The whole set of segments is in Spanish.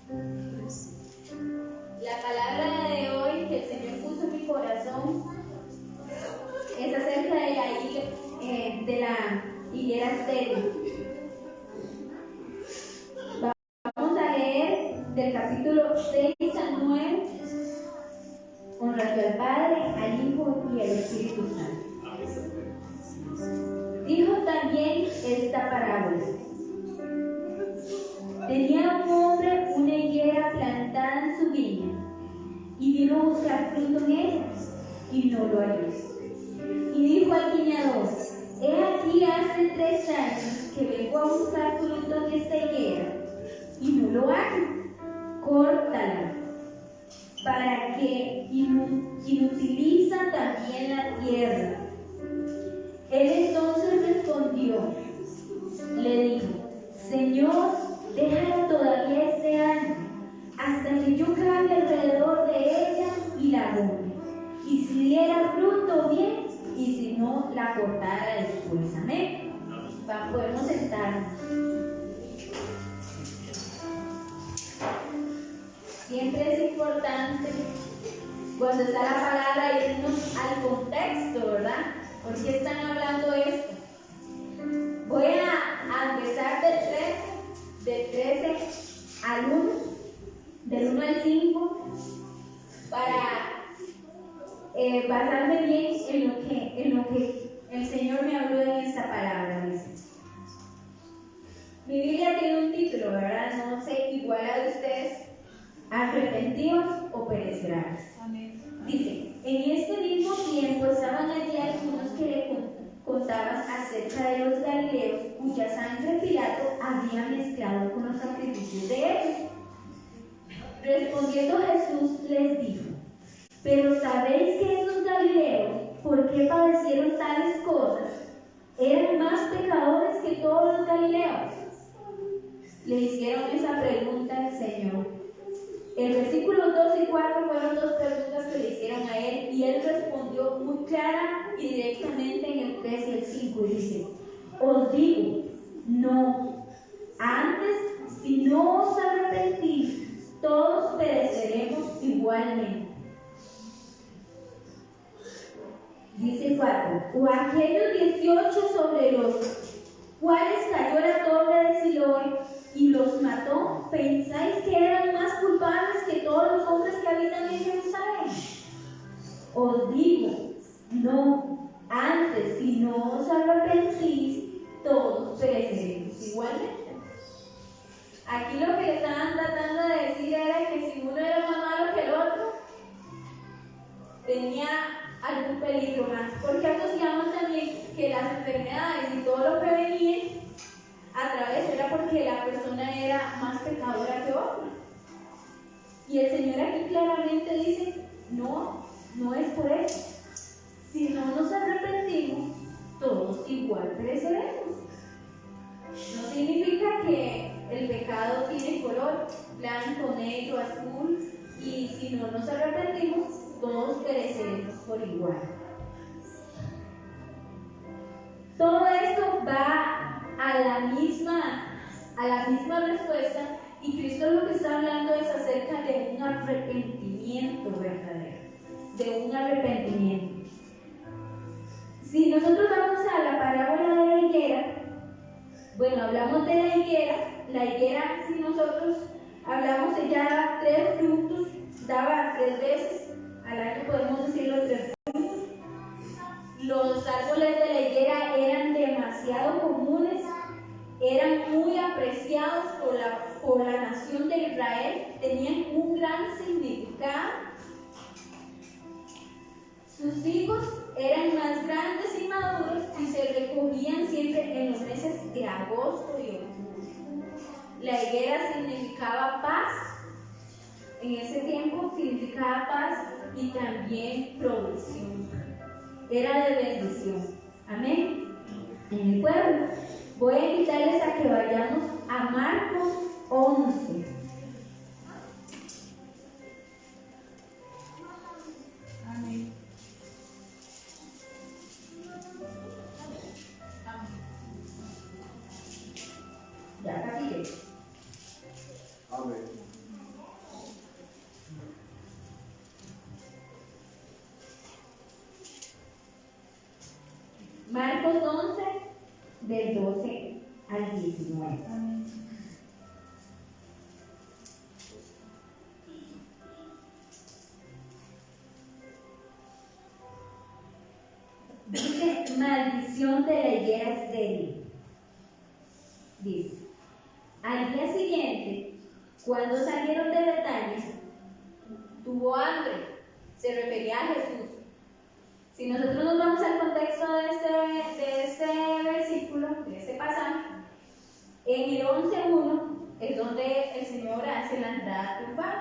La palabra de hoy que el Señor puso en mi corazón es acerca de la higuera estéril. Vamos a leer del capítulo 6 al 9, honrando al Padre, al Hijo y al Espíritu Santo. Dijo también esta parábola. Tenía un hombre una higuera plantada en su viña, y vino a buscar fruto en ella, y no lo halló. Y dijo al viñador: he aquí hace 3 años que vengo a buscar fruto en esta higuera, y no lo hallo. Córtala, para que inutiliza también la tierra. Él entonces respondió, le dijo: Señor, déjala todavía este año, hasta que yo cabe alrededor de ella y la abone. Y si diera fruto, bien, y si no, la cortara después. Amén. Podemos sentarnos. Siempre es importante, cuando está la palabra, irnos al contexto, ¿verdad? ¿Por qué están hablando esto? Voy a empezar del 13 al 1, del 1 al 5, para basarme bien en lo que el Señor me habló en esta palabra. Dice. Mi Biblia tiene un título, ¿verdad? No sé, igual a de ustedes, arrepentidos o perecerán. Amén. Dice, en este mismo tiempo estaban allí algunos que le contaban acerca de los galileos, cuya sangre Pilato había mezclado con los sacrificios de ellos. Respondiendo Jesús les dijo: pero ¿sabéis que esos galileos, por qué padecieron tales cosas? ¿Eran más pecadores que todos los galileos? Le hicieron esa pregunta al Señor. El versículo 2 y 4 fueron 2 preguntas que le hicieron a él, y él respondió muy clara y directamente en el 3 y el 5, y dice: os digo, no, antes, si no os arrepentís, todos pereceremos igualmente. Dice 4, o aquellos 18 sobre los cuales cayó la torre de Siloé y los mató, ¿pensáis que eran más culpables que todos los hombres que habitan en Jerusalén? Os digo, no, antes, si no os arrepentís, todos pereceremos igualmente. Aquí lo que le estaban tratando de decir era que si uno era más malo que el otro, tenía algún peligro más, porque asociamos también que las enfermedades y todo lo que venía a través era porque la persona era más pecadora que otra. Y el Señor aquí claramente dice: no, no es por eso. Si no nos arrepentimos, todos igual pereceremos. No significa que el pecado tiene color blanco, negro, azul, y si no nos arrepentimos, todos pereceremos por igual. Todo esto va a la misma respuesta, y Cristo lo que está hablando es acerca de un arrepentimiento verdadero, de un arrepentimiento. Si nosotros vamos a la parábola de la higuera, bueno, hablamos de la higuera, si nosotros hablamos, ella daba 3 frutos, daba 3 veces al año, podemos decirlo 3 frutos. Los árboles de la higuera eran demasiado comunes, eran muy apreciados por la nación de Israel, tenían un gran significado. Sus higos eran más grandes y maduros y se recogían siempre en los meses de agosto y octubre. La higuera significaba paz, en ese tiempo significaba paz y también provisión. Era de bendición. Amén. En el pueblo. Voy a invitarles a que vayamos a Marcos 11. Amén. Ya casi. Amén. Hebreos 11, del 12 al 19. Dice, maldición de la higuera estéril. Dice, al día siguiente, cuando salieron de Betania, tuvo hambre. Se refería a Jesús. Si nosotros nos vamos al contexto de este versículo, de este pasaje, en el 11:1 es donde el Señor hace la entrada triunfal,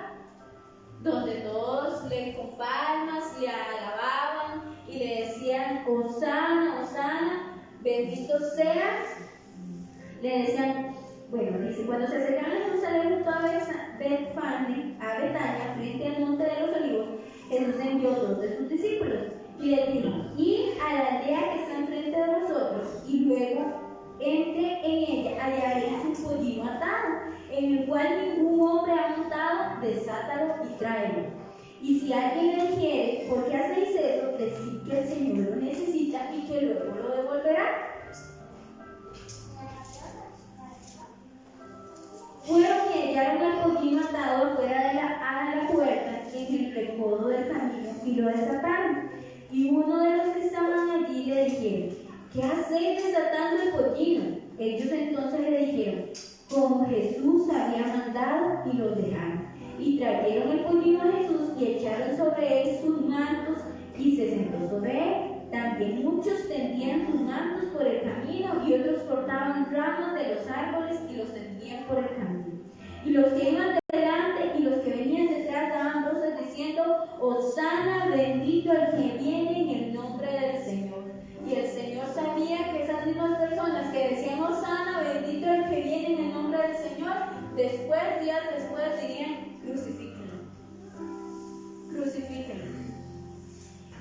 donde todos con palmas le alababan y le decían, Hosana, Hosana, bendito seas. Le decían, bueno, dice, cuando se acercaron a Jerusalén junto a Betfagé, a Betania, frente al monte de los olivos, Jesús envió 2 de sus discípulos y les dijo, id a la aldea que está enfrente de vosotros y luego entre en ella, hallaréis un pollino atado, en el cual ningún hombre ha montado, desátalo y tráelo. Y si alguien le dijere, ¿por qué hacéis eso? Decid que el Señor lo necesita y que luego lo devolverá. Fueron y hallaron al pollino atado fuera de la puerta, en el recodo del camino, y lo desataron. Y uno de los que estaban allí le dijeron, ¿qué hacéis desatando el pollino? Ellos entonces le dijeron, como Jesús había mandado, y los dejaron. Y trajeron el pollino a Jesús y echaron sobre él sus mantos, y se sentó sobre él. También muchos tendían sus mantos por el camino, y otros cortaban ramas de los árboles y los tendían por el camino. Y los que iban delante y los que venían detrás daban voces diciendo, Hosana, bendito el que viene en el nombre del Señor. Y el Señor sabía que esas mismas personas que decían, Hosana, bendito el que viene en el nombre del Señor, días después dirían, crucifíquenlo. Crucifíquenlo.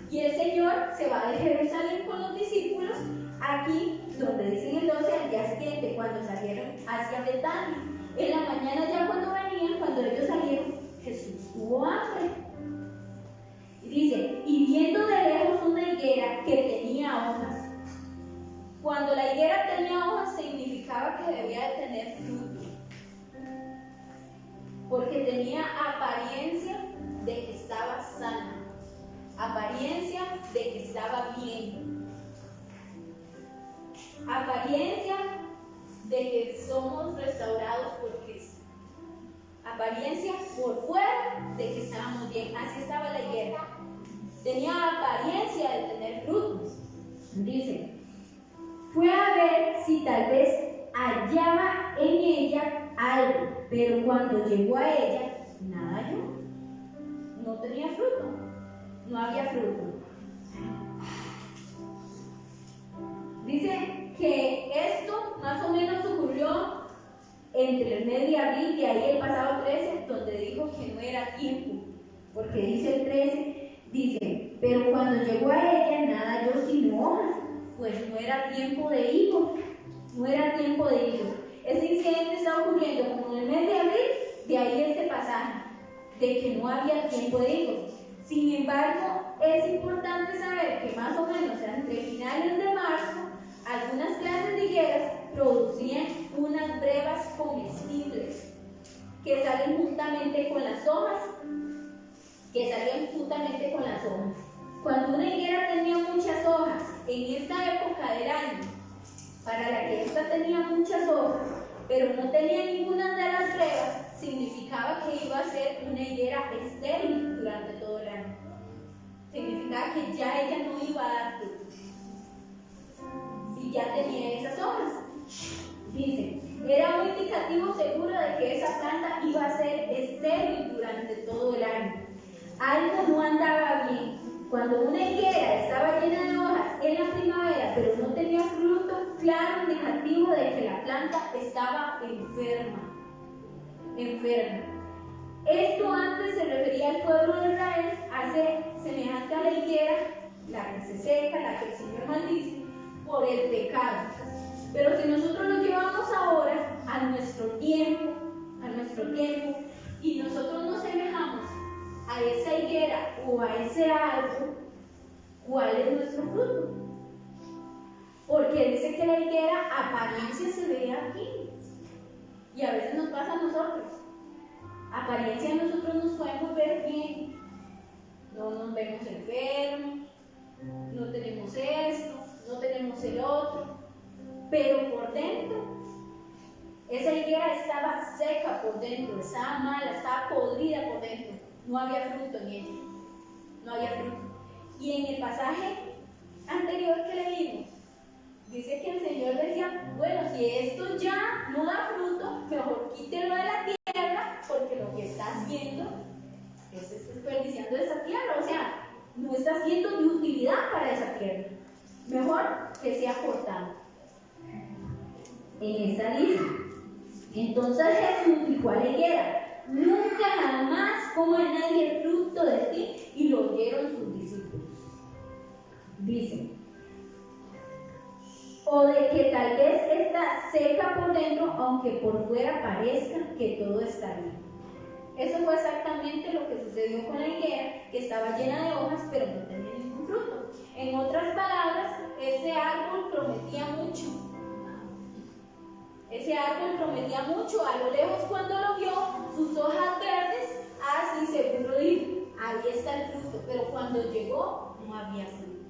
Y el Señor se va de Jerusalén con los discípulos, aquí donde dicen el 12, al día siguiente, cuando salieron hacia Betania. En la mañana ya cuando venían, cuando ellos salieron, Jesús tuvo hambre. Y dice, y viendo de lejos una higuera que tenía hojas. Cuando la higuera tenía hojas significaba que debía de tener fruto, porque tenía apariencia de que estaba sana, apariencia de que estaba bien, apariencia de que somos restaurados por Cristo, apariencia por fuera de que estábamos bien. Así estaba la higuera, tenía apariencia de tener frutos. Dice, fue a ver si tal vez hallaba en ella algo, pero cuando llegó a ella, nada halló. No tenía fruto, no había fruto. Dice que esto más o menos ocurrió entre el mes de abril, de ahí el pasado 13, donde dijo que no era tiempo, porque dice el 13, dice, pero cuando llegó a ella nada halló sino hojas, pues no era tiempo de higo, no era tiempo de higo. Este incidente está ocurriendo como en el mes de abril, de ahí este pasaje, de que no había tiempo de higo. Sin embargo, es importante saber que más o menos entre finales de marzo, algunas clases de higueras producían unas brevas comestibles que salen juntamente con las hojas, Cuando una higuera tenía muchas hojas, en esta época del año, para la que esta tenía muchas hojas, pero no tenía ninguna de las brevas, significaba que iba a ser una higuera estéril durante todo el año. Significaba que ya ella no iba a dar frutos. Si ya tenía esas hojas. Dice, era un indicativo seguro de que esa planta iba a ser estéril durante todo el año. Algo no andaba bien. Cuando una higuera estaba llena de hojas en la primavera, pero no tenía fruto, claro indicativo de que la planta estaba enferma. Esto antes se refería al pueblo de Israel, hace semejante a la higuera, la que se seca, la que el Señor maldice, por el pecado. Pero si nosotros lo llevamos ahora a nuestro tiempo, y nosotros nos semejamos a esa higuera o a ese árbol, ¿cuál es nuestro fruto? Porque dice que la higuera apariencia se ve aquí. Y a veces nos pasa a nosotros. Apariencia nosotros nos podemos ver bien. No nos vemos enfermos, no tenemos esto, no tenemos el otro. Pero por dentro, esa higuera estaba seca por dentro, estaba mala, estaba podrida por dentro. No había fruto en ella. No había fruto. Y en el pasaje anterior que leímos, dice que el Señor decía, bueno, si esto ya no da fruto, mejor quítelo de la tierra, porque lo que está haciendo es desperdiciando esa tierra, o sea, no está siendo de utilidad para esa tierra. Mejor que sea cortado. En esta dice, entonces Jesús dijo a la higuera, nunca jamás coma nadie el fruto de ti, y lo oyeron sus discípulos. Dice, o de que tal vez está seca por dentro, aunque por fuera parezca que todo está bien. Eso fue exactamente lo que sucedió con la higuera, que estaba llena de hojas, pero no tenía ningún fruto. En otras palabras, ese árbol prometía mucho. Ese árbol prometía mucho. A lo lejos, cuando lo vio, sus hojas verdes, así seguro dijo, ahí está el fruto. Pero cuando llegó, no había fruto.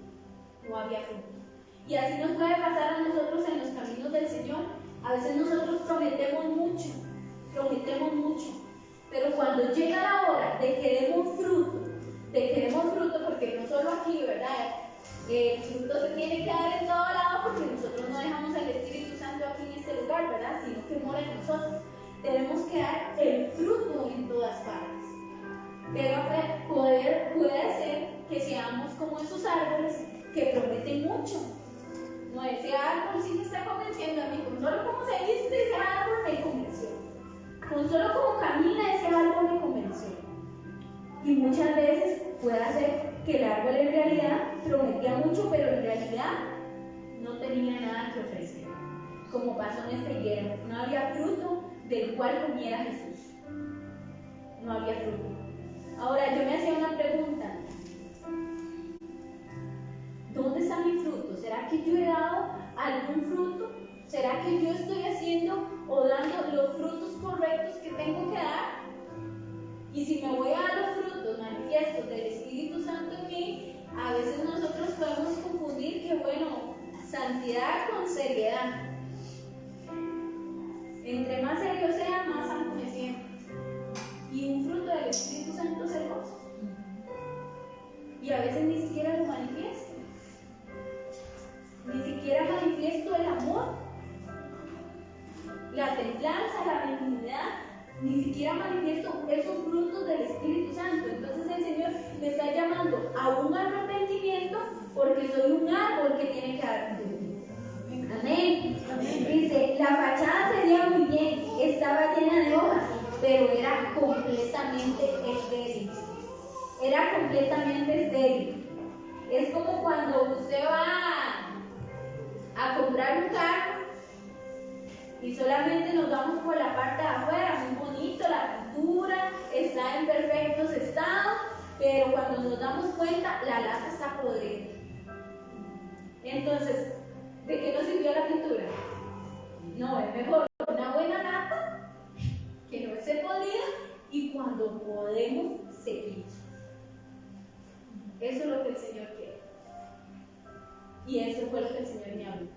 No había fruto. Y así nos puede pasar a nosotros en los caminos del Señor. A veces nosotros prometemos mucho, pero cuando llega la hora de que demos fruto, porque no solo aquí, ¿verdad? El fruto se tiene que dar en todo lado, porque nosotros no dejamos al Espíritu Santo aquí en este lugar, ¿verdad? Sino que mora en nosotros. Tenemos que dar el fruto en todas partes. Pero puede ser que seamos como esos árboles que prometen mucho. No, ese árbol sí me está convenciendo a mí. Con solo como se viste ese árbol me convenció. Con solo como camina ese árbol me convenció. Y muchas veces puede ser que el árbol en realidad prometía mucho, pero en realidad no tenía nada que ofrecer. Como pasó en esta higuera, no había fruto del cual comiera Jesús. No había fruto. Ahora yo me hacía una pregunta. ¿Dónde está mi fruto? ¿Será que yo he dado algún fruto? ¿Será que yo estoy haciendo o dando los frutos correctos que tengo que dar? Y si me voy a dar los frutos manifiestos del Espíritu Santo en mí, a veces nosotros podemos confundir que, bueno, santidad con seriedad. Entre más serio sea, más santo me siento. Y un fruto del Espíritu Santo es el gozo. Y a veces ni siquiera lo manifiesto. Ni siquiera manifiesto el amor, la templanza, la benignidad, ni siquiera manifiesto esos frutos del Espíritu Santo. Entonces el Señor me está llamando a un arrepentimiento, porque soy un árbol que tiene que dar fruto. Amén. Dice, la fachada sería muy bien, estaba llena de hojas, pero era completamente estéril. Era completamente estéril. Es como cuando usted va a comprar un carro y solamente nos vamos por la parte de afuera, muy bonito, la pintura está en perfectos estados, pero cuando nos damos cuenta, la lata está podrida. Entonces, ¿de qué nos sirvió la pintura? No, es mejor una buena lata que no esté podrida, y cuando podemos seguir. Eso es lo que el Señor quiere. Y eso fue lo que el Señor me habló.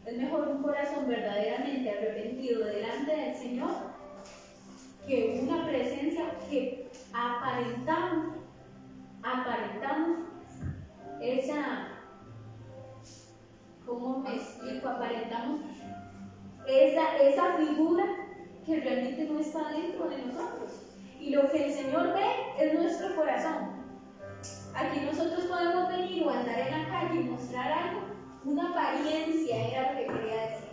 Es mejor un corazón verdaderamente arrepentido delante del Señor que una presencia que aparentamos esa, ¿cómo me explico? Aparentamos esa figura que realmente no está dentro de nosotros. Y lo que el Señor ve es nuestro corazón. Aquí nosotros podemos venir o andar en la calle y mostrar algo, una apariencia, era lo que quería decir.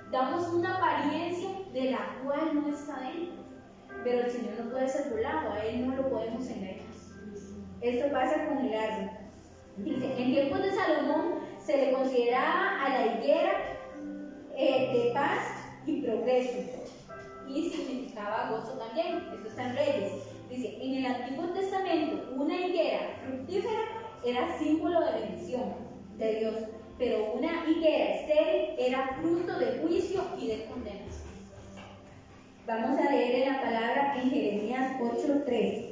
Damos una apariencia de la cual no está dentro. Pero el Señor no puede ser burlado, a Él no lo podemos engañar. Esto pasa con el árbol. Dice, en tiempos de Salomón se le consideraba a la higuera de paz y progreso. Y significaba gozo también. Esto está en Reyes. Dice, en el Antiguo Testamento, una higuera fructífera era símbolo de bendición de Dios. pero una higuera estéril era fruto de juicio y de condenación. Vamos a leer en la palabra en Jeremías 8:3.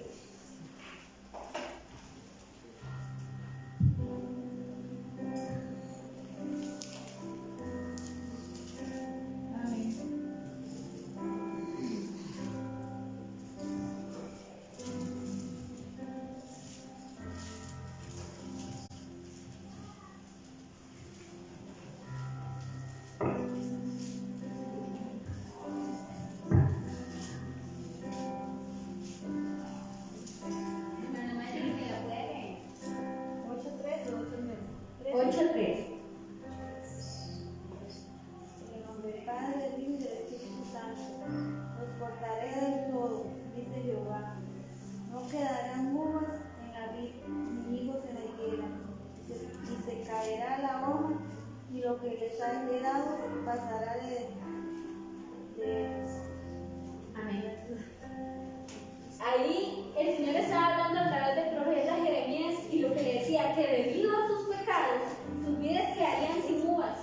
Ahí el Señor estaba hablando a través del profeta Jeremías y lo que le decía, que debido a sus pecados, sus vidas quedarían sin uvas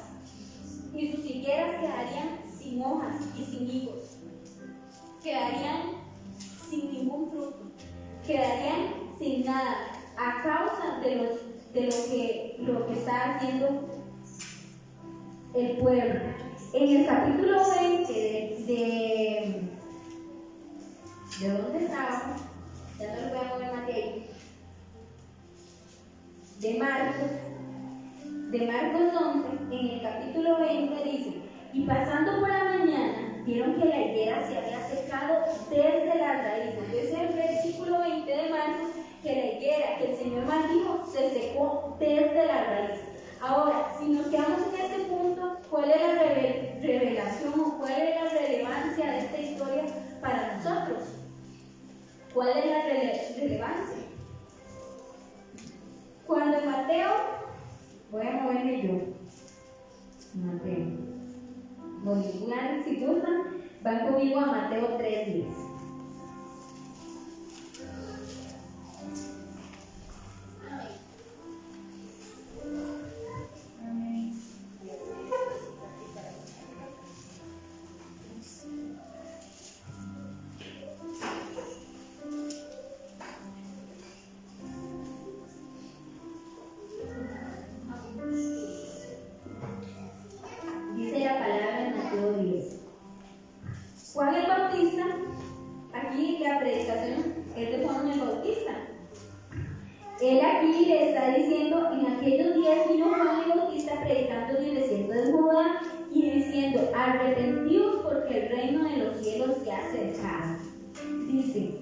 y sus higueras quedarían sin hojas y sin higos, quedarían sin ningún fruto, quedarían sin nada a causa de lo que está haciendo el pueblo. En el capítulo 20 ¿de dónde estábamos? Ya no lo voy a mover Mateo. De Marcos 11, en el capítulo 20 dice: y pasando por la mañana, vieron que la higuera se había secado desde las raíces. Es el versículo 20 de Marcos, que la higuera que el Señor maldijo se secó desde las raíces. Ahora, si nos quedamos en este punto, ¿cuál es la revelación o cuál es la relevancia de esta historia para nosotros? ¿Cuál es la relevancia? Cuando en Mateo, voy a moverme yo, Mateo, si gustan, van conmigo a Mateo 3:10. Juan el Bautista, aquí la predicación es de Juan el Bautista. Él aquí le está diciendo: en aquellos días vino Juan el Bautista predicando en el desierto de Judá y diciendo: arrepentidos porque el reino de los cielos se ha acercado. Dice: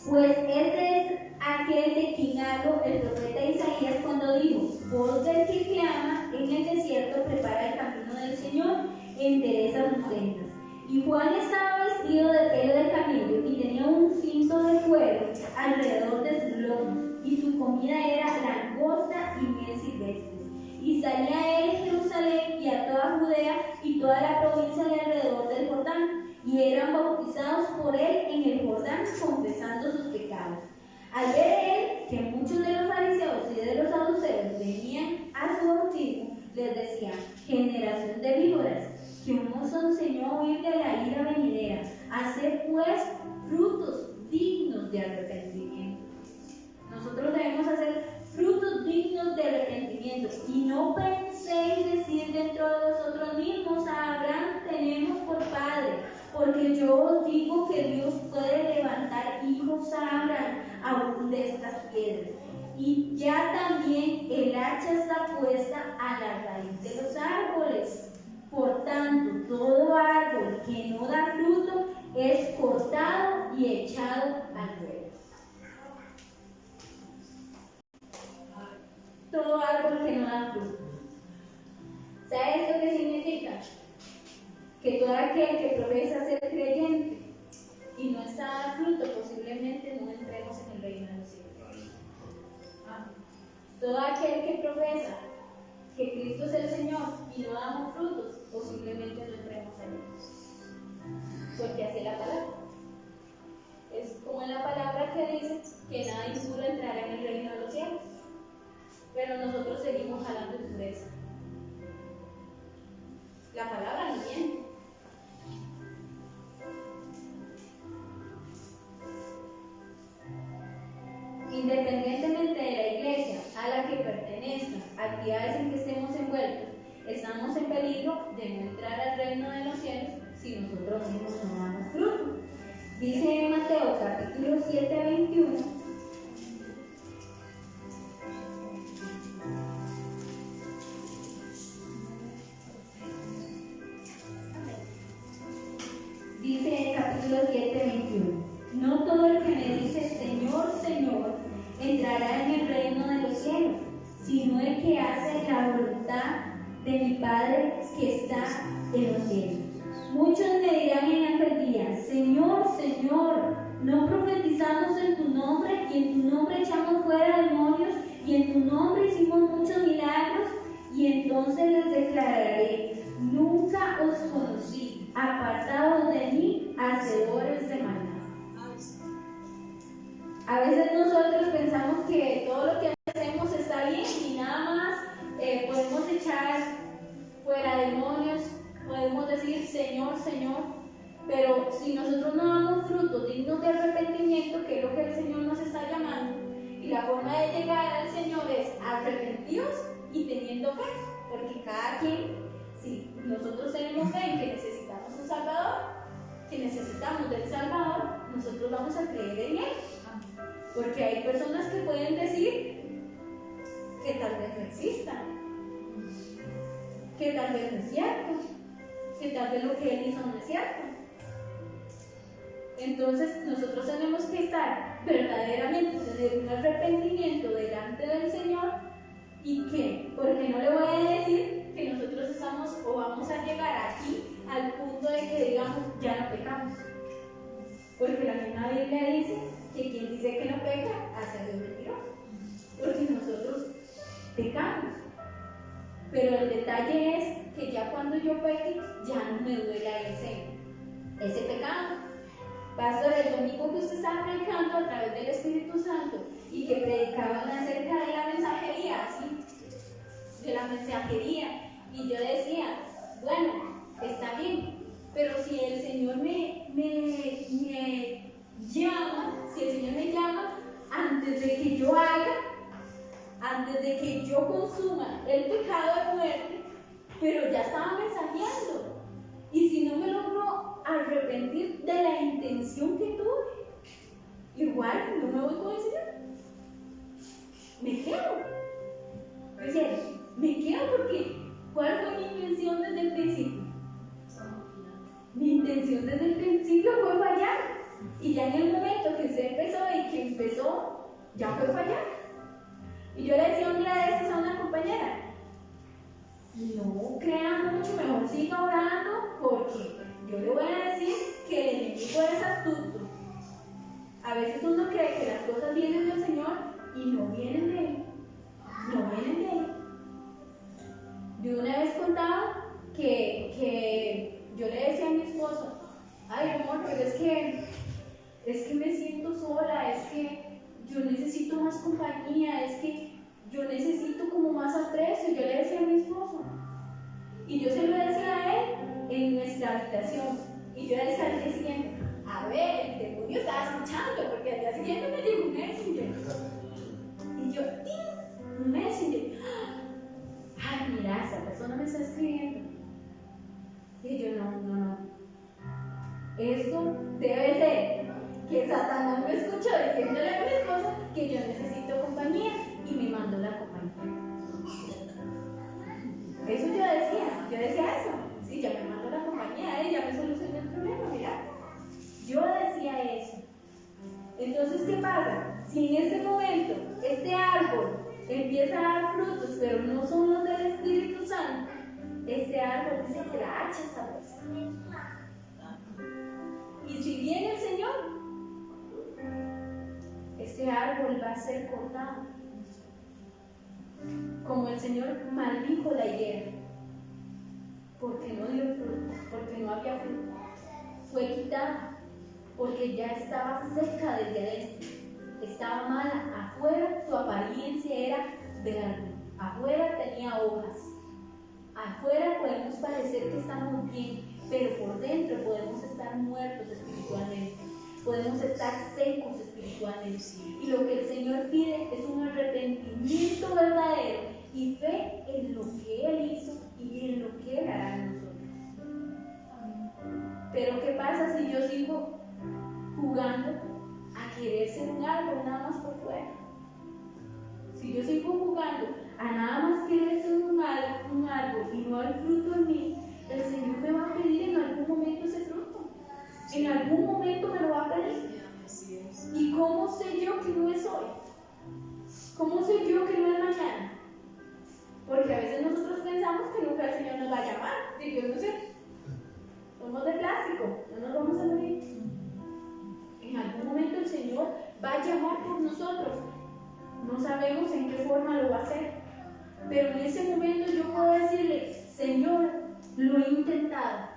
pues este es aquel de quien habló el profeta Isaías cuando dijo: voz del que clama en el desierto, prepara el camino del Señor, endereza sus sendas. Y Juan estaba vestido de pelo de camello y tenía un cinto de cuero alrededor de sus lomos, y su comida era langosta y miel silvestre. Y salía él a Jerusalén y a toda Judea y toda la provincia de alrededor del Jordán, y eran bautizados por él en el Jordán, confesando sus pecados. Al ver él que muchos de los fariseos y de los saduceos venían a su bautismo, les decía: generación de víboras, ¿quién os enseñó a huir de la ira venidera? Haced pues frutos dignos de arrepentimiento. Nosotros debemos hacer frutos dignos de arrepentimiento, y no penséis decir dentro de vosotros mismos: a Abraham tenemos por padre, porque yo os digo que Dios puede levantar hijos a Abraham aún de estas piedras. Y ya también el hacha está puesta a la raíz de los árboles. Por tanto, todo árbol que no da fruto es cortado y echado al fuego. Todo árbol que no da fruto. ¿Sabe esto qué significa? Que todo aquel que profesa ser creyente y no está dando fruto, posiblemente no entremos en el reino de los cielos. Todo aquel que profesa que Cristo es el Señor y no damos frutos, posiblemente no entremos en él. Porque así es la palabra. Es como en la palabra que dice que nada impuro entrará en el reino de los cielos. pero nosotros seguimos jalando impureza. La palabra no miente. Independientemente de la iglesia a la que pertenezcan, actividades en que estemos envueltos, estamos en peligro de no entrar al reino de los cielos si nosotros mismos no damos fruto. Dice Mateo capítulo 7, 21. Dice capítulo 7, 21. No todo el que me dice Señor, Señor, entrará en el reino de los cielos, sino el que hace la voluntad de mi Padre que está en los cielos. Muchos me dirán en aquel día, Señor, Señor, ¿no profetizamos en tu nombre y en tu nombre echamos fuera demonios y en tu nombre hicimos muchos milagros? Y entonces les declararé, nunca os conocí, apartados de mí, hacedores de maldad. A veces nosotros pensamos que todo lo que hacemos está bien y nada más podemos echar fuera demonios, podemos decir Señor, Señor, pero si nosotros no damos frutos dignos de arrepentimiento, que es lo que el Señor nos está llamando, y la forma de llegar al Señor es arrepentidos y teniendo fe, porque cada quien, si nosotros tenemos fe en que necesitamos un Salvador, que necesitamos del Salvador, nosotros vamos a creer en Él. Porque hay personas que pueden decir que tal vez no exista, que tal vez no es cierto, que tal vez lo que Él hizo no es cierto. Entonces nosotros tenemos que estar verdaderamente, tener un arrepentimiento delante del Señor. ¿Y qué? Porque no le voy a decir que nosotros estamos o vamos a llegar aquí al punto de que digamos ya no pecamos. Porque la misma Biblia dice que quien dice que no peca, hace a Dios mentiroso. Porque nosotros pecamos. Pero el detalle es que ya cuando yo peque, ya no me duela ese pecado. Pastor, el domingo que usted estaba predicando a través del Espíritu Santo y que predicaban acerca de la mensajería, ¿sí? De la mensajería. Y yo decía, bueno, está bien, pero si el Señor me llama, si el Señor me llama antes de que yo haga, antes de que yo consuma el pecado de muerte, pero ya estaba mensajeando. Y si no me logro arrepentir de la intención que tuve, igual no me voy con el Señor. Me quedo. O sea, me quedo porque ¿cuál fue mi intención desde el principio? Mi intención desde el principio fue fallar. Y ya en el momento que usted empezó y que empezó, ya fue fallar. Y yo le decía un día de estos a una compañera, no crea mucho, mejor siga orando, porque yo le voy a decir que el enemigo es astuto. A veces uno cree que las cosas vienen del Señor y no vienen de Él. No vienen de Él. Yo una vez contaba que yo le decía a mi esposo, ay amor, pero es que me siento sola, es que yo necesito más compañía, es que yo necesito como más aprecio. Yo le decía a mi esposo. Y yo se lo decía a él en nuestra habitación. Y yo decía al día siguiente, a ver, el demonio estaba escuchando, porque al día siguiente me llegó un messenger. Y yo, ¡ting! Un messenger. Ay, mira, esa persona me está escribiendo. Y yo, no. Esto debe ser que Satanás me escuchó diciéndole a mi esposa que yo necesito compañía y me mandó la compañía. Eso yo decía eso. Sí, ya me mandó la compañía, ya me solucionó el problema, mira. Yo decía eso. Entonces, ¿qué pasa? Si en este momento este árbol empieza a dar frutos, pero no son los del Espíritu Santo, este árbol dice que la hacha está puesta. Y si viene el Señor, este árbol va a ser cortado. Como el Señor maldijo la higuera, porque no dio fruto, porque no había fruto. Fue quitada, porque ya estaba seca desde adentro. Estaba mala. Afuera su apariencia era verde. Afuera tenía hojas. Afuera podemos parecer que estamos bien, pero por dentro podemos estar muertos espiritualmente. Podemos estar secos espiritualmente. Y lo que el Señor pide es un arrepentimiento verdadero y fe en lo que Él hizo y en lo que Él hará en nosotros. Pero ¿qué pasa si yo sigo jugando a querer ser un árbol nada más por fuera? Si yo sigo jugando a nada más querer ser un árbol y no hay fruto en mí, el Señor me va a pedir en algún momento ese fruto. En algún momento me lo va a pedir. ¿Y cómo sé yo que no es hoy? ¿Cómo sé yo que no es mañana? Porque a veces nosotros pensamos que nunca el Señor nos va a llamar. Si Dios no sé, somos de plástico, no nos vamos a morir. En algún momento el Señor va a llamar por nosotros. No sabemos en qué forma lo va a hacer. Pero en ese momento yo puedo decirle: Señor, lo he intentado.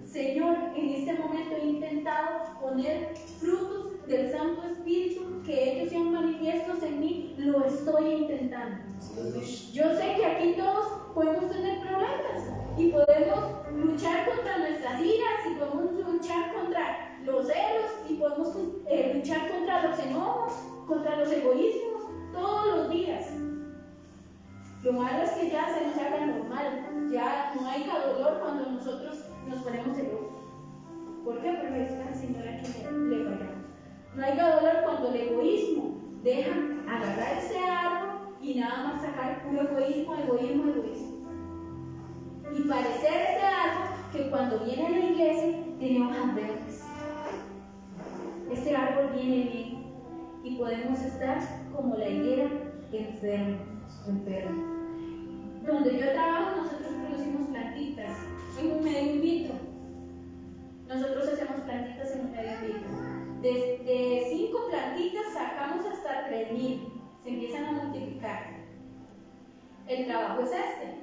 Señor, en este momento he intentado poner frutos del Santo Espíritu, que ellos sean manifiestos en mí, lo estoy intentando. Yo sé que aquí todos podemos tener problemas y podemos luchar contra nuestras iras y podemos luchar contra los celos y podemos luchar contra los enojos, contra los egoísmos, todos los días. Lo malo es que ya se nos haga normal, ya no hay dolor cuando nosotros nos ponemos celosos. ¿Por qué? Porque es la señora que le fallamos. No hay dolor cuando el egoísmo deja agarrar ese árbol y nada más sacar puro egoísmo. Y parecer ese árbol que cuando viene a la iglesia tiene hojas verdes. Ese árbol viene bien y podemos estar como la higuera enfermo. Donde yo trabajo, nosotros producimos plantitas en un medio in vitro. Nosotros hacemos plantitas en un medio in vitro. De 5 plantitas sacamos hasta 3,000. Se empiezan a multiplicar. El trabajo es este.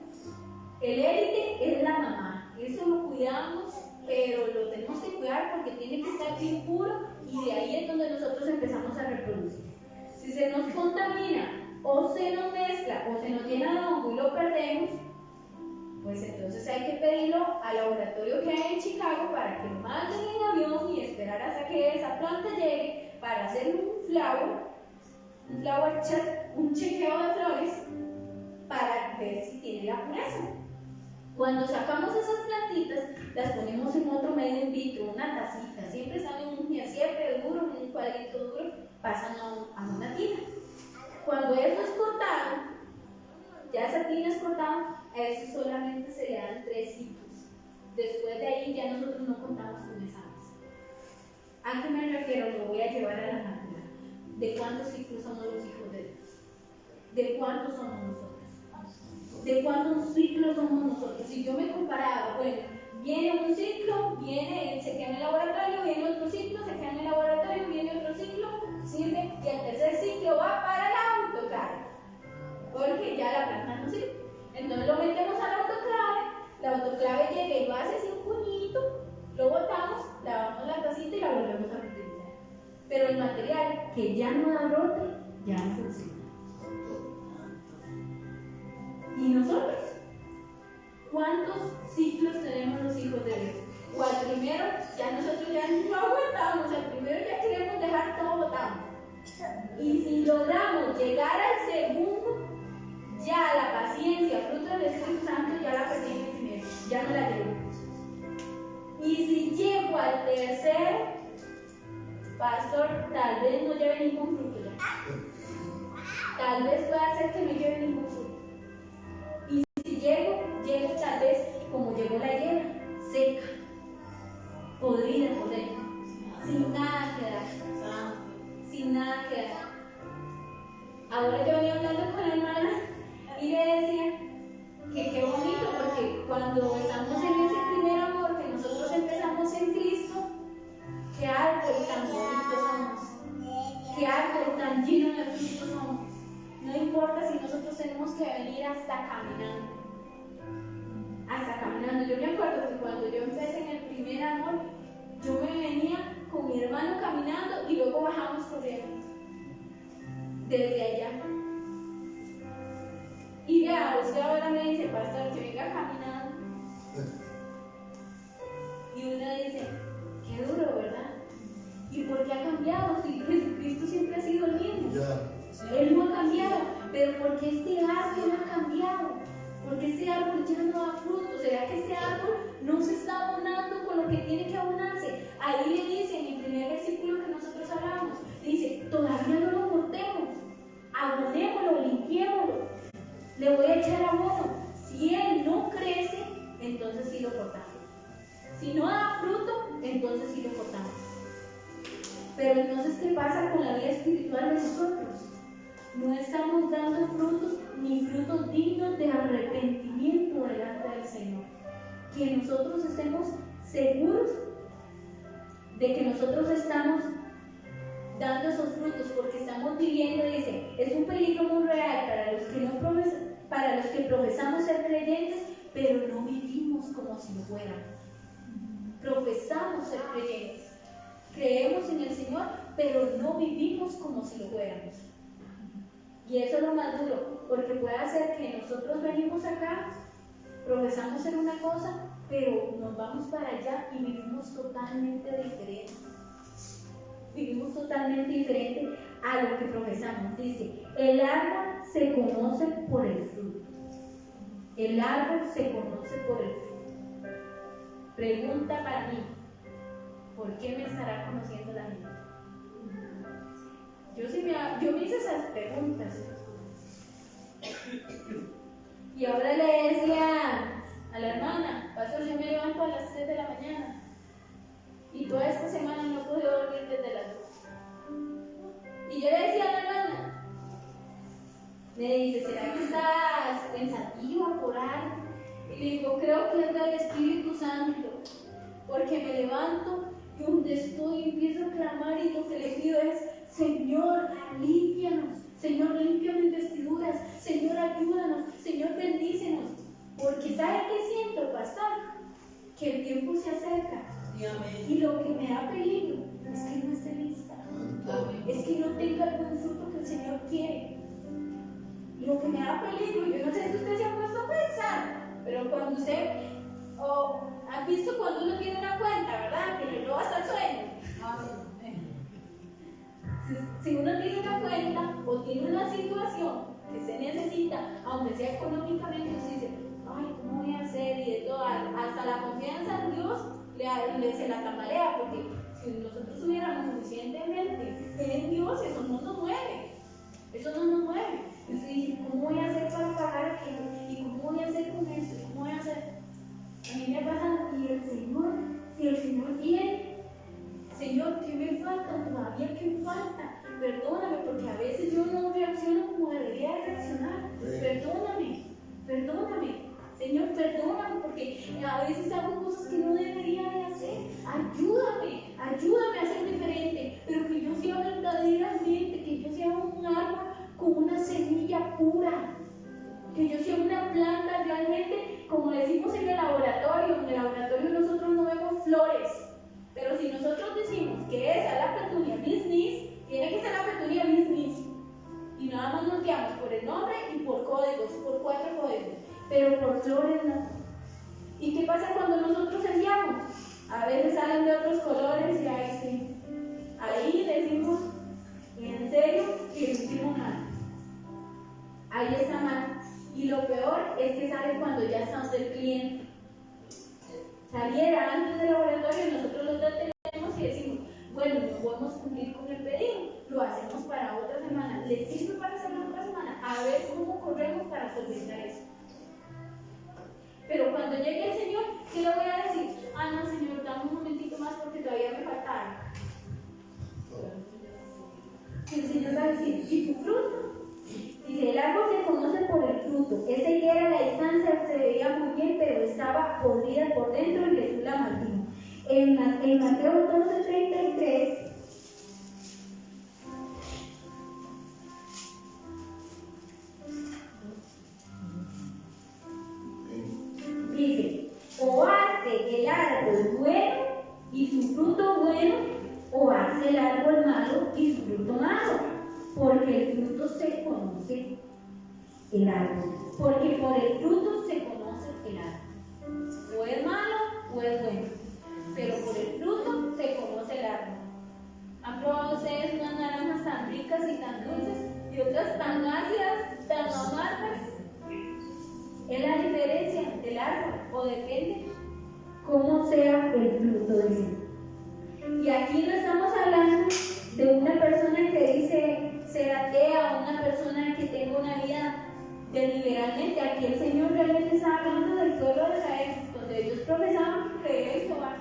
El élite es la mamá. Eso lo cuidamos, pero lo tenemos que cuidar porque tiene que estar bien puro y de ahí es donde nosotros empezamos a reproducir. Si se nos contamina o se nos mezcla o se nos llena de hongo y lo perdemos, pues entonces hay que pedirlo al laboratorio que hay en Chicago para que lo manden en avión y esperar hasta que esa planta llegue para hacer un chequeo de flores para ver si tiene la pureza. Cuando sacamos esas plantitas, las ponemos en otro medio in vitro, una tacita, siempre sale un siempre duro, un cuadrito duro, pasan a una tina. Cuando eso es cortado, ya esa tina es cortada, a eso solamente se le dan 3 ciclos. Después de ahí ya nosotros no contamos con esa masa. ¿A qué me refiero? Lo voy a llevar a la natural. ¿De cuántos ciclos somos los hijos de Dios? ¿De cuántos somos nosotros? ¿De cuántos ciclos somos nosotros? Si yo me comparaba, bueno, viene un ciclo, se queda en el laboratorio, viene otro ciclo, se queda en el laboratorio, viene otro ciclo, sirve, y el tercer ciclo va para la autoclave, porque ya la planta no sirve. Entonces lo metemos a la autoclave llega y lo hace así un puñito, lo botamos, lavamos la tacita y la volvemos a reutilizar. Pero el material que ya no da brote, ya no funciona. ¿Y nosotros? ¿Cuántos ciclos tenemos los hijos de Dios? O al primero, ya nosotros ya no aguantamos, al primero ya queremos dejar todo botado. Y si logramos llegar al segundo, ya la paciencia, fruto del Espíritu Santo, ya la perdí en el primero, ya no la llevo. Y si llego al tercero, pastor, tal vez no lleve ningún fruto ya. Tal vez pueda ser que no lleve ningún fruto. Y si llego tal vez como llegó la higuera, seca, podrida por dentro, sin nada que dar, sin nada que dar. Ahora yo venía hablando con la hermana y le decía que qué bonito, porque cuando estamos en ese primer amor que nosotros empezamos en Cristo, qué árbol tan bonito somos, qué árbol tan lleno de frutos somos. No importa si nosotros tenemos que venir hasta caminando. Yo me acuerdo que cuando yo empecé en el primer amor, yo me venía con mi hermano caminando y luego bajamos corriendo desde allá. Y ya, usted ahora me dice, pastor, que venga caminando. Y uno dice, qué duro, ¿verdad? ¿Y por qué ha cambiado? Si Jesucristo siempre ha sido el mismo. Él no ha cambiado, pero ¿por qué este árbol no ha cambiado? ¿Por qué este árbol ya no da fruto? ¿Será que este árbol no se está abonando con lo que tiene que abonarse? Ahí le dice en el primer versículo que nosotros hablamos, dice, todavía no lo cortemos, abonémoslo, limpiémoslo, le voy a echar abono. Si él no crece, entonces sí lo cortamos. Si no da fruto, entonces sí lo cortamos. Pero entonces, ¿qué pasa con la vida espiritual de nosotros? No estamos dando frutos, ni frutos dignos de arrepentimiento delante del Señor. Que nosotros estemos seguros de que nosotros estamos dando esos frutos, porque estamos viviendo, dice, es un peligro muy real para los que profesamos ser creyentes, pero no vivimos como si lo fuéramos. Profesamos ser creyentes, creemos en el Señor, pero no vivimos como si lo fuéramos. Y eso es lo más duro, porque puede ser que nosotros venimos acá, profesamos ser una cosa, pero nos vamos para allá y vivimos totalmente diferente. Vivimos totalmente diferente a lo que profesamos. Dice, el árbol se conoce por el fruto. El árbol se conoce por el fruto. Pregunta para mí, ¿por qué me estará conociendo la gente? Yo me hice esas preguntas. Y ahora le decía a la hermana, pastor, yo me levanto a las 3 de la mañana. Y toda esta semana no pude dormir desde las 2. Y yo le decía a la hermana, me dice, ¿será que estás pensativa por algo? Y le digo, creo que es del Espíritu Santo, porque me levanto y donde estoy empiezo a clamar y lo que le pido es, Señor, límpianos, Señor, limpia mis vestiduras, Señor, ayúdanos, Señor, bendícenos. Porque ¿sabe qué siento, pastor? Que el tiempo se acerca. Y lo que me da peligro es que no esté lista. Es que no tenga algún fruto que el Señor quiere. Y lo que me da peligro, yo no sé si usted se ha puesto a pensar, pero cuando usted, ¿has visto cuando uno tiene una cuenta, verdad? Que le roba hasta el sueño. Si uno tiene una cuenta o tiene una situación que se necesita, aunque sea económicamente, usted dice, ay, ¿cómo voy a hacer? Y de todo, hasta la confianza en Dios se la tambalea, porque si nosotros tuviéramos suficientemente fe en Dios, eso no nos mueve. Eso no nos mueve. Entonces dice, ¿cómo voy a hacer para pagar aquello? ¿Y cómo voy a hacer con esto? ¿Y cómo voy a hacer? A mí me pasa, y el Señor, si el Señor viene, Señor, ¿qué me falta? Todavía, ¿qué me falta? Perdóname, porque a veces yo no reacciono como debería reaccionar. Perdóname, perdóname. Señor, perdóname, porque a veces hago cosas que no debería de hacer. Ayúdame, ayúdame a ser diferente, pero que yo sea verdaderamente, que yo sea un árbol con una semilla pura, que yo sea una planta realmente, como decimos en el laboratorio nosotros no vemos flores, pero si nosotros decimos que esa es la petunia business, tiene que ser la petunia business, y nada más nos guiamos por el nombre y por códigos, por 4 códigos, pero por flores no. ¿Y qué pasa cuando nosotros enviamos? A veces salen de otros colores y ahí sí, ahí decimos, en serio, que no hicimos nada. Ahí está mal. Y lo peor es que sale cuando ya estamos del cliente. Saliera antes del laboratorio y nosotros los detenemos y decimos, bueno, no podemos cumplir con el pedido, lo hacemos para otra semana. ¿Les sirve para hacerlo otra semana? A ver cómo corremos para solventar eso. Pero cuando llegue el Señor, ¿qué le voy a decir? Ah, no, Señor, dame un momentito más porque todavía me falta algo. El Señor va a decir, ¿y tu fruto? Dice, el árbol se conoce por el fruto. Esa higuera a la distancia se veía muy bien, pero estaba podrida por dentro y Jesús la maldijo. En Mateo 12:33 dice, o hace el árbol bueno y su fruto bueno, o hace el árbol malo y su fruto malo, porque el fruto se conoce el árbol. porque por el fruto se conoce el árbol. O es malo o es bueno, pero por el fruto se conoce el árbol. ¿Han probado ustedes unas naranjas tan ricas y tan dulces y otras tan ácidas, tan amargas? Es la diferencia del árbol, o depende cómo sea el fruto de él. Y aquí no estamos hablando de una persona que dice ser atea o una persona que tenga una vida deliberadamente. Aquí el Señor realmente está hablando del pueblo de Israel, donde ellos profesaban creer en Jehová.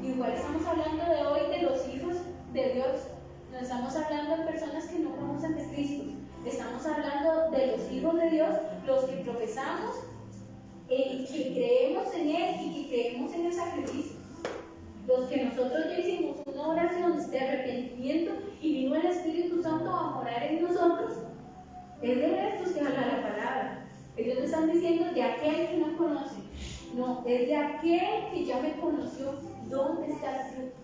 Igual estamos hablando de hoy de los hijos de Dios. No estamos hablando de personas que no conocen de Cristo. Estamos hablando de los hijos de Dios, los que profesamos y que creemos en Él y que creemos en el sacrificio. Los que nosotros ya hicimos una oración de arrepentimiento y vino el Espíritu Santo a morar en nosotros. Es de estos que habla la palabra. Ellos no están diciendo de aquel que no conoce. No, es de aquel que ya me conoció. ¿Dónde está el fruto?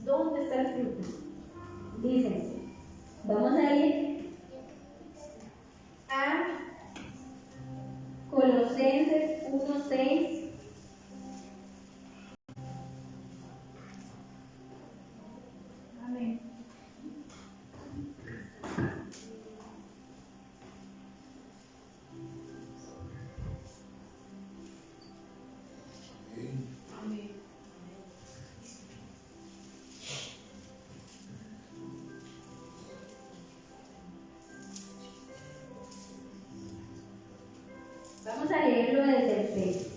¿Dónde está el fruto? Dicen, vamos a ir a Colosenses 1:6. Amén. Amén. Vamos a leerlo desde el 3.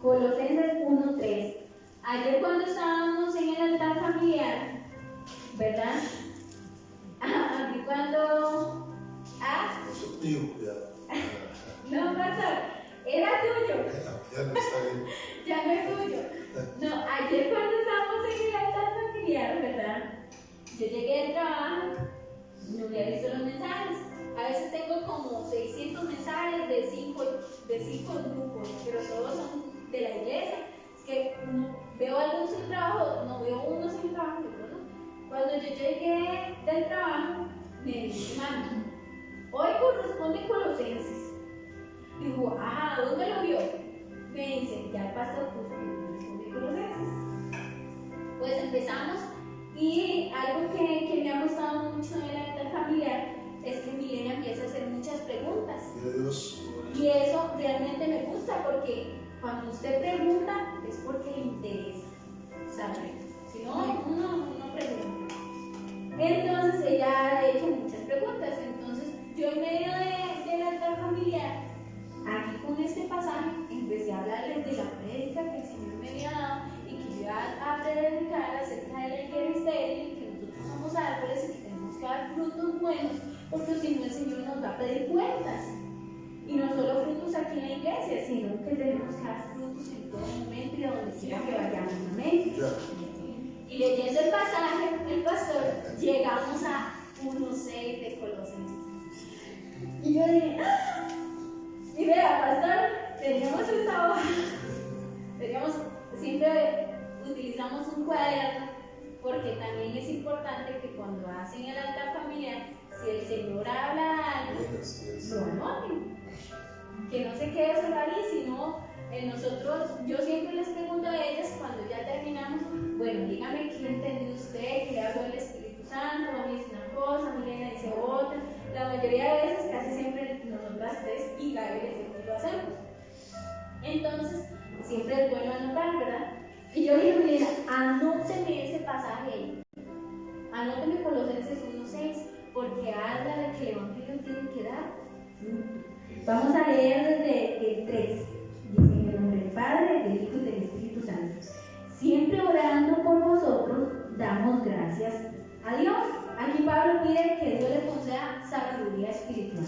Colosenses 1:3. Ayer cuando estábamos en el altar familiar, ¿verdad? Aquí cuando... No, pastor, era tuyo. Ya no es tuyo. No, ayer cuando estábamos en el altar familiar, ¿verdad? Yo llegué al trabajo, no había visto los mensajes. A veces tengo como 600 mensajes de cinco grupos, pero todos son de la iglesia. Es que veo algunos sin trabajo, no veo uno sin trabajo, ¿no? Cuando yo llegué del trabajo, me dice, hermano, hoy corresponde Colosenses. Digo, ajá, ¿dónde lo vio? Me dice, ya el pastor puso corresponde Colosenses. Pues empezamos, y algo que me ha gustado mucho en el altar familiar es que Milena empieza a hacer muchas preguntas. Y eso realmente me gusta, porque cuando usted pregunta es porque le interesa, ¿sabe? Si no, uno no pregunta. Entonces ella ha hecho muchas preguntas. Entonces yo en medio del altar familiar, aquí con este pasaje, empecé a hablarles de la prédica que el Señor me había dado y que iba a predicar acerca de la higuera estéril, que nosotros somos árboles y que tenemos que dar frutos buenos, porque si no el Señor nos va a pedir cuentas. Y no solo frutos aquí en la iglesia, sino que tenemos que dar frutos en todo momento y a donde quiera que vayamos. Amén. Y leyendo el pasaje, el pastor, llegamos a 1:6 de Colosenses. Y yo dije, ¡ah! Y vea, pastor, teníamos esta hoja. Siempre utilizamos un cuaderno, porque también es importante que cuando hacen el altar familiar, si el Señor habla algo, lo anoten. Que no se quede solo ahí, sino nosotros, yo siempre les pregunto a ellas cuando ya terminamos, bueno, dígame qué entendió usted, qué habló el Espíritu Santo, a mí dice una cosa, Milena dice otra. La mayoría de veces, casi siempre nosotras tres y Gaby siempre lo hacemos. Entonces, siempre es bueno anotar, ¿verdad? Y yo dije, Milena, anóteme ese pasaje ahí. Anóteme Colosenses 1:6, porque habla de que el Evangelio tiene que dar fruto. Vamos a leer desde el 3. Dice, en el nombre del Padre, del Hijo y del Espíritu Santo. Siempre orando por vosotros, damos gracias a Dios. Aquí Pablo pide que Dios le conceda sabiduría espiritual.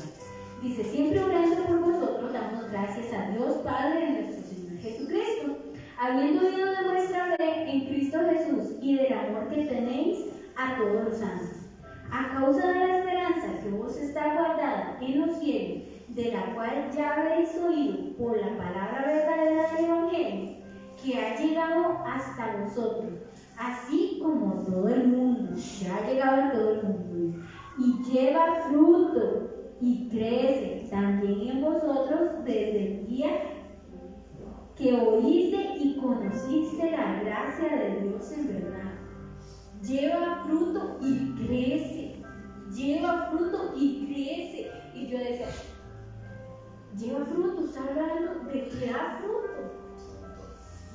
Dice, siempre orando por vosotros, damos gracias a Dios, Padre de nuestro Señor Jesucristo, habiendo oído de vuestra fe en Cristo Jesús y del amor que tenéis a todos los santos. A causa de la esperanza que vos está guardada en los cielos, de la cual ya habéis oído por la palabra verdadera del Evangelio, que ha llegado hasta vosotros, así como todo el mundo, ya ha llegado a todo el mundo. y lleva fruto y crece también en vosotros desde el día que oíste y conociste la gracia de Dios en verdad. Lleva fruto y crece. Lleva fruto y crece. Y yo decía, lleva fruto, está hablando de que da fruto.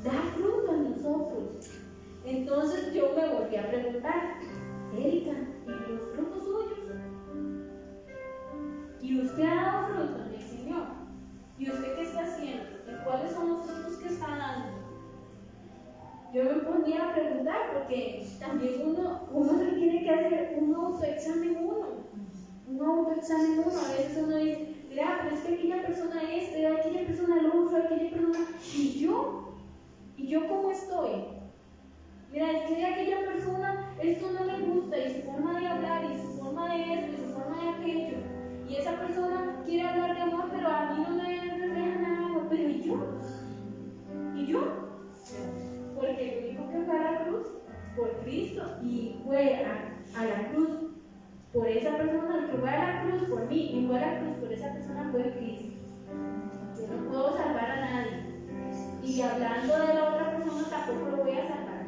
Da fruto en nosotros. Entonces yo me volví a preguntar, Erika, ¿y los frutos suyos? ¿Y usted ha dado fruto en el Señor? ¿Y usted qué está haciendo? ¿Y cuáles son los frutos que está dando? Yo me ponía a preguntar porque también uno se tiene que hacer un autoexamen un autoexamen uno. A veces uno dice, mira, pero es que aquella persona aquella persona lo otro, aquella persona, ¿y yo cómo estoy? Mira, es que de aquella persona esto no me gusta, y su forma de hablar, y su forma de esto, y su forma de aquello, y esa persona quiere hablar de amor, pero a mí no me refleja nada de amor. Pero ¿y yo? Porque el único que fue a la cruz por Cristo y fue a la cruz por esa persona, el que fue a la cruz por mí y fue a la cruz por esa persona fue Cristo. Yo no puedo salvar a nadie, y hablando de la otra persona tampoco lo voy a salvar.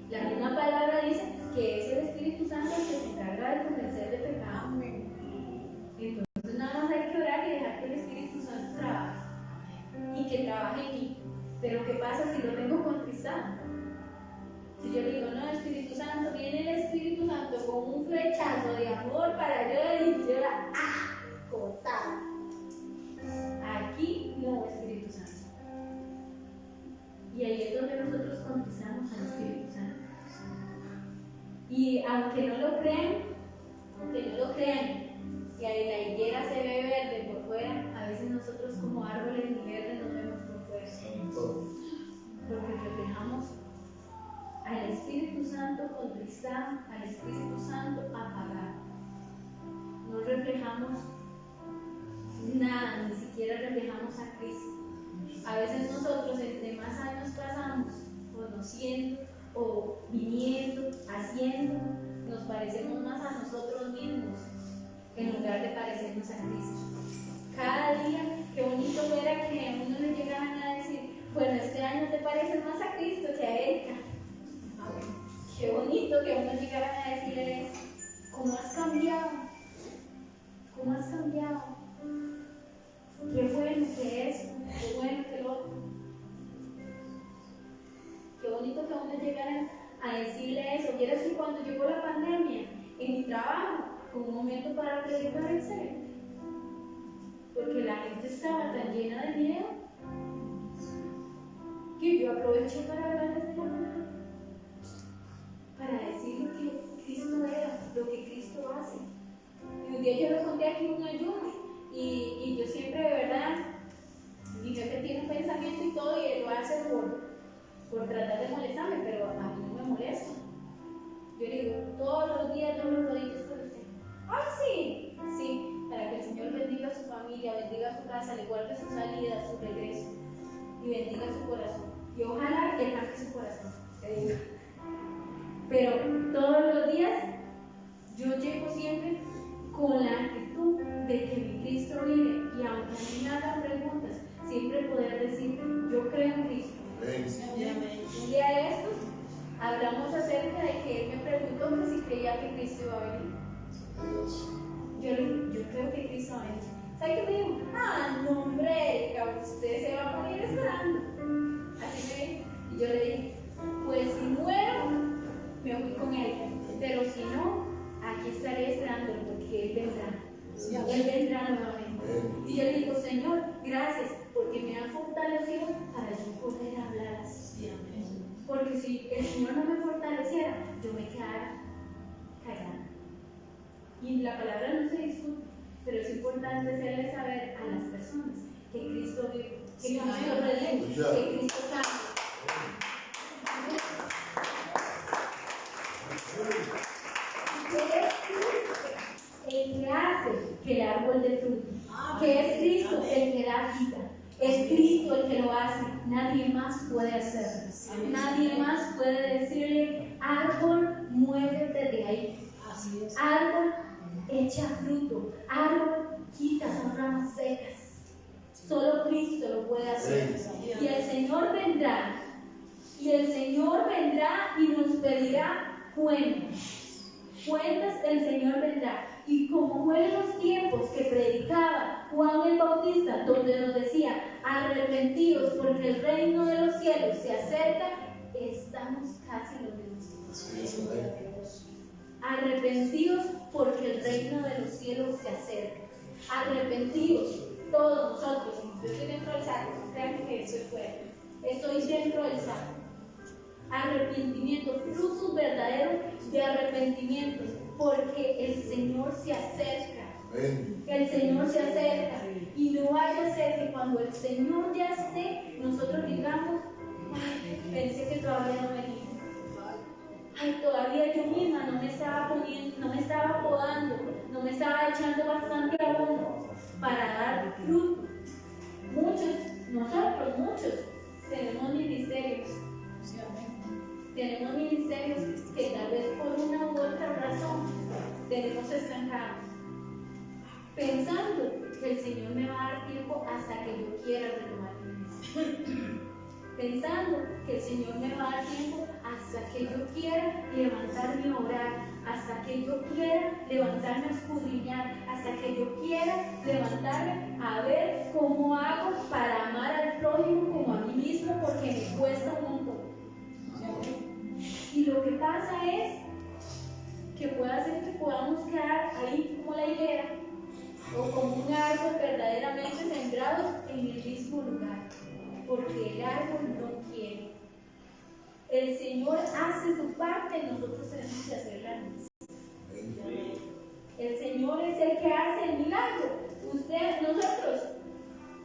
La misma palabra dice que es el Espíritu Santo el que se encarga de convencer de pecado. Entonces nada más hay que orar y dejar que el Espíritu Santo trabaje y que trabaje en mí. Pero ¿qué pasa si lo tengo contristado? Si yo digo, no, Espíritu Santo, viene el Espíritu Santo con un flechazo de amor para yo y yo la cortada. Aquí no, Espíritu Santo. Y ahí es donde nosotros conquistamos al Espíritu Santo. Y aunque no lo crean, y ahí la higuera se ve verde por fuera, a veces nosotros como árboles ni verdes nos vemos por fuera. Porque reflejamos al Espíritu Santo contristado, al Espíritu Santo apagado. No reflejamos nada, ni siquiera reflejamos a Cristo. A veces nosotros, entre más años pasamos conociendo o viniendo, haciendo, nos parecemos más a nosotros mismos en lugar de parecernos a Cristo. Cada día, qué bonito era que a uno le llegaban a decir, bueno, este año te pareces más a Cristo que a Erika. Qué bonito que a uno llegaran a decirle eso. ¿Cómo has cambiado? ¿Cómo has cambiado? Qué bueno que esto, qué bueno que lo otro. Qué bonito que a uno llegaran a decirle eso. Vieras que cuando llegó la pandemia, en mi trabajo, fue un momento para predicar en serio. Porque la gente estaba tan llena de miedo que yo aproveché para hablarles de la palabra. Para decir lo que Cristo era, lo que Cristo hace. Y un día yo lo conté aquí en un ayuno. Y yo siempre, de verdad, mi jefe tiene un pensamiento y todo, y él lo hace por tratar de molestarme, pero a mí no me molesta. Yo digo, todos los días doblo rodillas por usted. ¡Ah, sí! Sí, para que el Señor bendiga a su familia, bendiga a su casa, le guarde su salida, su regreso, y bendiga su corazón. Y ojalá que cambie su corazón, te digo. Pero todos los días yo llego siempre con la actitud de que mi Cristo vive, y aunque a mí me hagan preguntas, siempre poder decir, yo creo en Cristo. Un día de estos hablamos acerca de que él me preguntó que si creía que Cristo iba a venir. Yo le dije, yo creo que Cristo va a venir. ¿Sabe qué me dijo? No, hombre, Erika, usted se va a morir esperando. Así me dijo. Y yo le dije, pues si muero, me voy con él, pero si no, aquí estaré esperándolo porque él vendrá. Él vendrá nuevamente. Y yo le digo, Señor, gracias porque me han fortalecido para yo poder hablar así. Porque si el Señor no me fortaleciera, yo me quedara callada. Y la palabra no se discute, pero es importante hacerle saber a las personas que Cristo vive, que Cristo redime, que Cristo cambia. El que hace que el árbol dé fruto, que es Cristo el que da vida, es Cristo el que lo hace, nadie más puede hacerlo. Nadie más puede decirle, árbol, muévete de ahí. Árbol, Cristo lo puede hacer. Y el Señor vendrá. Y el Señor vendrá y nos pedirá cuentas. Cuentas el Señor vendrá. Y como fue en los tiempos que predicaba Juan el Bautista, donde nos decía, arrepentidos porque el reino de los cielos se acerca, estamos casi lo mismo. Arrepentidos porque el reino de los cielos se acerca. Arrepentidos, todos nosotros. Yo estoy dentro del saco, no crean que estoy fuera. Estoy dentro del saco. Arrepentimiento, frutos verdaderos de arrepentimiento, porque el Señor se acerca. El Señor se acerca. Y no vaya a ser que cuando el Señor ya esté, nosotros digamos, ay, pensé que todavía no venía. Ay, todavía yo misma no me estaba poniendo, no me estaba podando, no me estaba echando bastante abono para dar fruto. Nosotros muchos, tenemos ministerios. Tenemos ministerios que tal vez por una u otra razón tenemos estancados, pensando que el Señor me va a dar tiempo hasta que yo quiera retomar mi ministerio. Pensando que el Señor me va a dar tiempo hasta que yo quiera levantarme a orar, hasta que yo quiera levantarme a escudriñar, hasta que yo quiera levantarme a ver cómo hago para amar al prójimo como a mí mismo, porque me cuesta un montón. Y lo que pasa es que puede hacer que podamos quedar ahí como la higuera o como un árbol verdaderamente sembrado en el mismo lugar, porque el árbol no quiere. El Señor hace su parte y nosotros tenemos que hacer la nuestra. El Señor es el que hace el milagro. Nosotros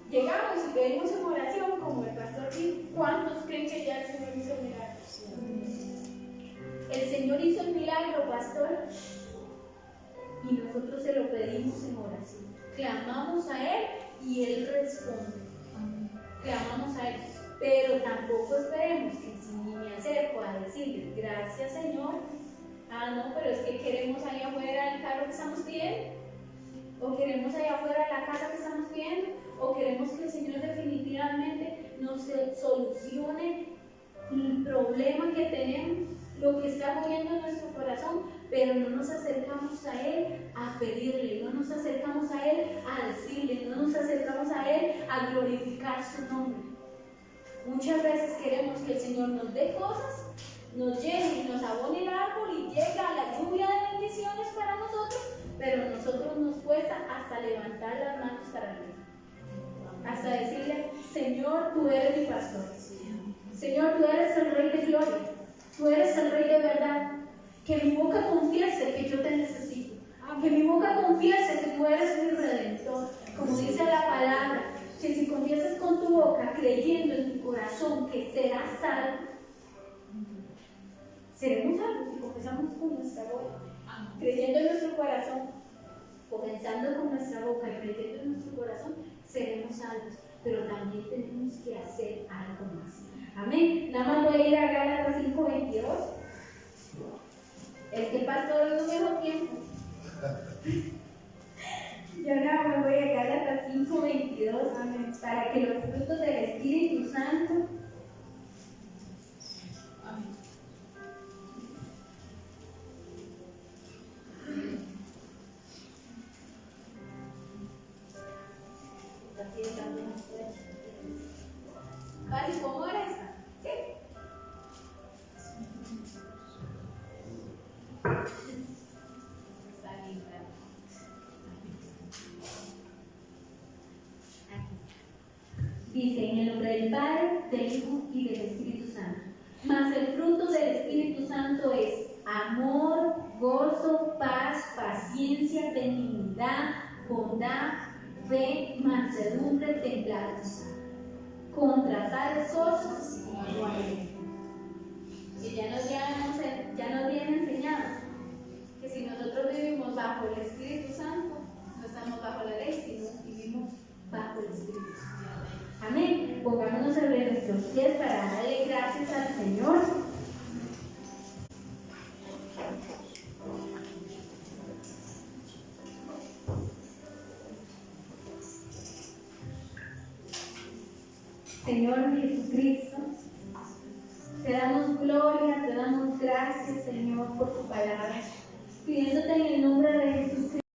llegamos y pedimos en oración, como el pastor dijo. ¿Cuántos creen que ya el Señor hizo el milagro? El Señor hizo el milagro, pastor, y nosotros se lo pedimos en oración. Clamamos a Él y Él responde. Clamamos a Él, pero tampoco esperemos que si me acerco a decirle gracias, Señor. No, pero es que queremos allá afuera el carro que estamos pidiendo, o queremos allá afuera la casa que estamos pidiendo, o queremos que el Señor definitivamente nos solucione el problema que tenemos, lo que está moviendo en nuestro corazón, pero no nos acercamos a Él a pedirle, no nos acercamos a Él a decirle, no nos acercamos a Él a glorificar su nombre. Muchas veces queremos que el Señor nos dé cosas, nos llene y nos abone el árbol y llega la lluvia de bendiciones para nosotros, pero a nosotros nos cuesta hasta levantar las manos para arriba, hasta decirle, Señor, tú eres mi pastor. Señor, tú eres el Rey de gloria, tú eres el Rey de verdad. Que mi boca confiese que yo te necesito, que mi boca confiese que tú eres mi redentor, como dice la palabra, que si confiesas con tu boca, creyendo en tu corazón que serás salvo, seremos salvos si confesamos con nuestra boca, creyendo en nuestro corazón, comenzando con nuestra boca y creyendo en nuestro corazón, seremos salvos, pero también tenemos que hacer algo más. Amén. Nada más voy a ir a Gálatas 5:22. Es que el pastor no me dejó tiempo. Yo nada más voy a Gálatas 5:22 para que los frutos del Espíritu Santo casi como era esta. ¿Sí? Está bien, claro. Dice, en el nombre del Padre, del Hijo y del Espíritu Santo. Mas el fruto del Espíritu Santo es amor, gozo, paz, paciencia, benignidad, bondad, fe, mansedumbre, templanza. Contra tales cosas no hay. Y ya nos viene enseñado que si nosotros vivimos bajo el Espíritu Santo, no estamos bajo la ley, sino vivimos bajo el Espíritu Santo. Amén. Pongámonos sobre nuestros pies para darle gracias al Señor. Señor Jesucristo, te damos gloria, te damos gracias, Señor, por tu palabra. Pidiéndote en el nombre de Jesús.